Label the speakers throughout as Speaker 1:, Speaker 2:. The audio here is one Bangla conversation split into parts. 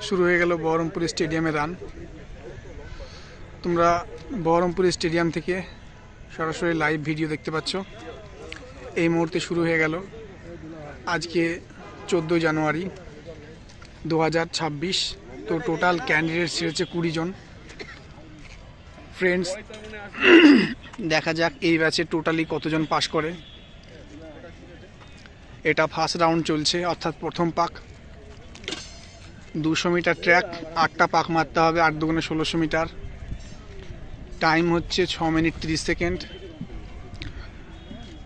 Speaker 1: শুরু হয়ে গেল বহরমপুর স্টেডিয়ামে রান। তোমরা বহরমপুর স্টেডিয়াম থেকে সরাসরি লাইভ ভিডিও দেখতে পাচ্ছ। এই মুহূর্তে শুরু হয়ে গেল। আজকে 14 জানুয়ারি 2026। তো টোটাল ক্যান্ডিডেট ছেড়েছে 20 জন। ফ্রেন্ডস, দেখা যাক এই ব্যাচে টোটালি কতজন পাস করে। এটা ফার্স্ট রাউন্ড চলছে, অর্থাৎ প্রথম পাক। 200 মিটার ট্র্যাক, 8টা পাক মারতে হবে, 8 দুগুণে 1600 মিটার। টাইম হচ্ছে 6 মিনিট 30 সেকেন্ড।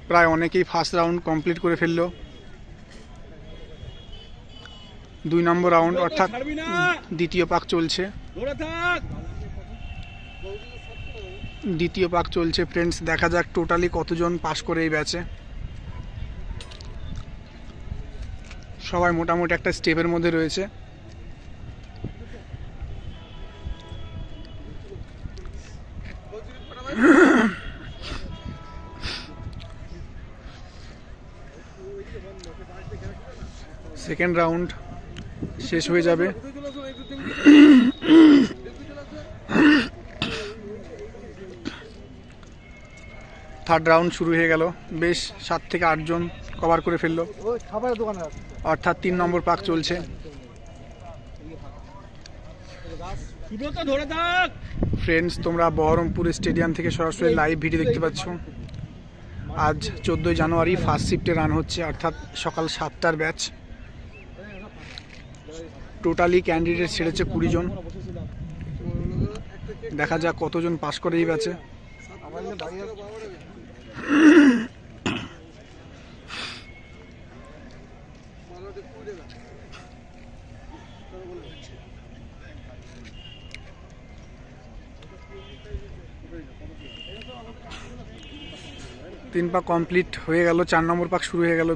Speaker 1: প্রায় অনেকেই ফার্স্ট রাউন্ড কমপ্লিট করে ফেললো। 2 নম্বর রাউন্ড অর্থাৎ দ্বিতীয় পাক চলছে। ফ্রেন্ডস, দেখা যাক টোটালি কতজন পাস করে এই ব্যাচে। সবাই মোটামুটি একটা স্টেপের মধ্যে রয়েছে। সেকেন্ড রাউন্ড শেষ হয়ে যাবে। থার্ড রাউন্ড শুরু হয়ে গেল। বেশ 7 থেকে 8 জন কভার করে ফেললো, অর্থাৎ 3 নম্বর পাক চলছে। ফ্রেন্ডস, তোমরা বহরমপুর স্টেডিয়াম থেকে সরাসরি লাইভ ভিডিও দেখতে পাচ্ছ। আজ 14 জানুয়ারি ফার্স্ট শিফটে রান হচ্ছে, অর্থাৎ সকাল 7টার ব্যাচ। টোটালি ক্যান্ডিডেট ছেড়েছে 20 জন। দেখা যাক কতজন পাস করে এই ব্যাচে। তিন পাক কমপ্লিট হয়ে গেল, 4 নম্বর পাক শুরু হয়ে গেল।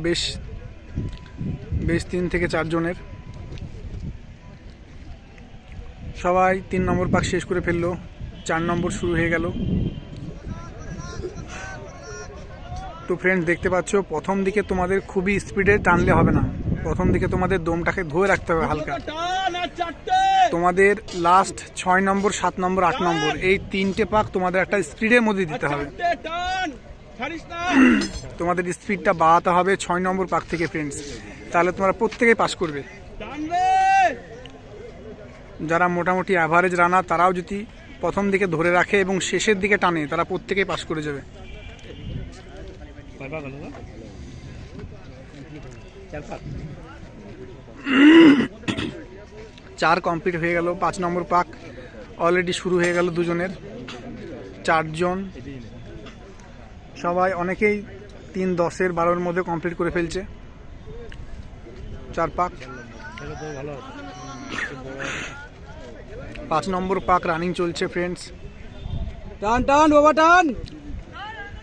Speaker 1: বেশ 3 থেকে 4 জনের। সবাই 3 নম্বর পাক শেষ করে ফেললো, 4 নম্বর শুরু হয়ে গেল। তো ফ্রেন্ডস, দেখতে পাচ্ছ প্রথম দিকে তোমাদের খুবই স্পিডে টানলে হবে না। প্রথম দিকে তোমাদের দমটাকে ধরে রাখতে হবে হালকা। তোমাদের লাস্ট 6 নম্বর, 7 নম্বর, 8 নম্বর এই 3টে পাক তোমাদের একটা স্পিডের মধ্যে দিতে হবে। তোমাদের স্পিডটা বাড়াতে হবে 6 নম্বর পাক থেকে ফ্রেন্ডস, তাহলে তোমরা প্রত্যেকেই পাস করবে। যারা মোটামুটি অ্যাভারেজ রানার তারাও যদি প্রথম দিকে ধরে রাখে এবং শেষের দিকে টানে, তারা প্রত্যেকেই পাস করে যাবে। চার কমপ্লিট হয়ে গেল। 5 নম্বর পাক অলরেডি শুরু হয়ে গেল দুজনের। 4 জন সবাই, অনেকেই 3, 10, 12-এর মধ্যে কমপ্লিট করে ফেলছে 4 পাক। 5 নম্বর পাক রানিং চলছে ফ্রেন্ডস।
Speaker 2: টান টান বাবা টান।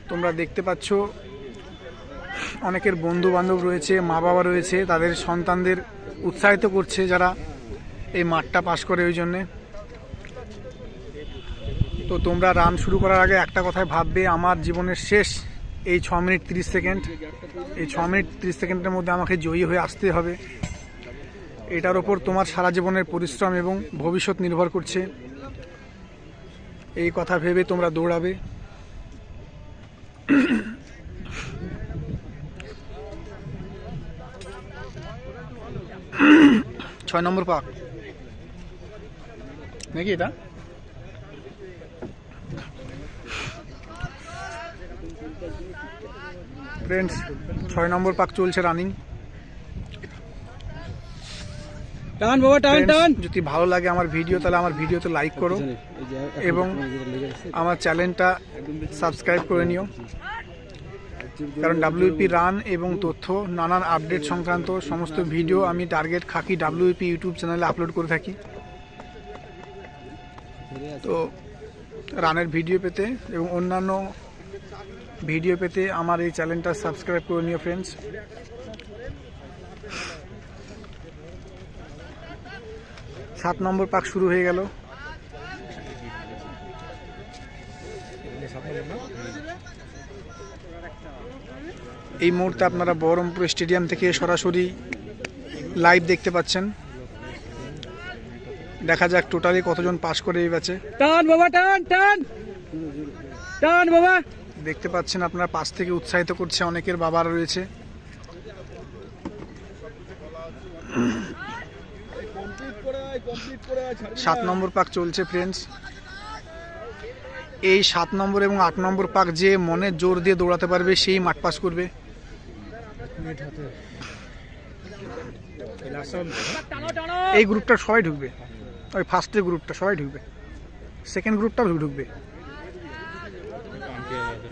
Speaker 1: তোমরা দেখতে পাচ্ছ অনেকের বন্ধু বান্ধব রয়েছে, মা বাবা রয়েছে, তাদের সন্তানদের উৎসাহিত করছে যারা এই মাঠটা পাস করে ওই জন্যে। তো তোমরা রান শুরু করার আগে একটা কথাই ভাববে, আমার জীবনের শেষ এই 6 মিনিট 30 সেকেন্ড। এই 6 মিনিট 30 সেকেন্ডের মধ্যে আমাকে জয়ী হয়ে আসতে হবে। এটার ওপর তোমার সারা জীবনের পরিশ্রম এবং ভবিষ্যৎ নির্ভর করছে। এই কথা ভেবে তোমরা দৌড়াবে। ছয় নম্বর পাক নাকি এটা? ফ্রেন্ডস, 6 নম্বর পাক চলছে রানিং।
Speaker 2: টান বাবা টান টান।
Speaker 1: যদি ভালো লাগে আমার ভিডিও, তাহলে আমার ভিডিওতে লাইক করো এবং আমার চ্যানেলটা সাবস্ক্রাইব করে নিও। কারণ WP রান এবং তথ্য, নানান আপডেট সংক্রান্ত সমস্ত ভিডিও আমি টার্গেট খাকি WP ইউটিউব চ্যানেলে আপলোড করে থাকি। তো রানের ভিডিও পেতে এবং অন্যান্য ভিডিও পেতে আমার এই চ্যানেলটা সাবস্ক্রাইব করে নিও ফ্রেন্ডস। 7 নম্বর পাক শুরু হয়ে গেল। এই মুহূর্তে আপনারা বহরমপুর স্টেডিয়াম থেকে সরাসরি লাইভ দেখতে পাচ্ছেন। দেখা যাক টোটালি কতজন পাস করে এই ব্যাচে।
Speaker 2: টান বাবা টান টান টান বাবা।
Speaker 1: দেখতে পাচ্ছেন আপনারা পাশ থেকে উৎসাহিত করছে, অনেকের বাবারা রয়েছে। সাত নম্বর পাক চলছে ফ্রেন্ডস। এই 7 নম্বর এবং 8 নম্বর পাক যে মনে জোর দিয়ে দৌড়াতে পারবে সেই মাঠ পাস করবে। এই গ্রুপটা সবাই ঢুকবে, ওই ফার্স্টের গ্রুপটা সবাই ঢুকবে, সেকেন্ড গ্রুপটা ঢুকবে।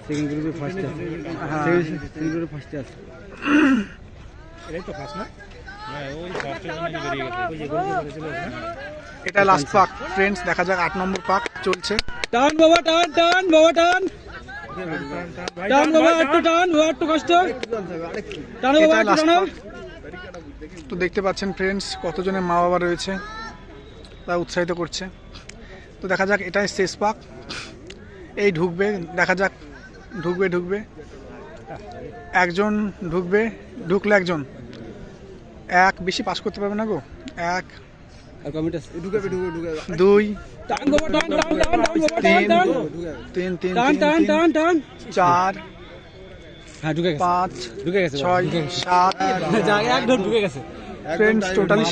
Speaker 2: সেকেন্ড গ্রুপে ফার্স্ট আছে।
Speaker 1: হ্যাঁ
Speaker 2: সেকেন্ড গ্রুপে ফার্স্ট আছে।
Speaker 1: এটা লাস্ট পাক ফ্রেন্ডস। দেখা যাক 8 নম্বর পাক চলছে।
Speaker 2: টান বাবা টান টান বাবা টান টান বাবা একটু টান বাবা একটু কষ্ট টানো বাবা
Speaker 1: এটা
Speaker 2: একটু
Speaker 1: লাস্ট
Speaker 2: টানো।
Speaker 1: পাক। তো দেখতে পাচ্ছেন ফ্রেন্ডস কতজনের মা বাবা রয়েছে, তারা উৎসাহিত করছে। তো দেখা যাক এটাই শেষ পাক। এই ঢুকবে, দেখা যাক ঢুকবে একজন ঢুকবে, ঢুকলে একজন এক বেশি পাস করতে পারবে না গো। 1
Speaker 2: আর কমিট আছে ঢুকে
Speaker 1: 2
Speaker 2: টান বাবা টান টান টান বাবা টান টান
Speaker 1: 3
Speaker 2: টান টান টান টান
Speaker 1: 4
Speaker 2: হ্যাঁ ঢুকে গেছে
Speaker 1: 5
Speaker 2: ঢুকে গেছে
Speaker 1: 6 7
Speaker 2: যা একদম ঢুকে গেছে
Speaker 1: ফ্রেন্ডস টোটালি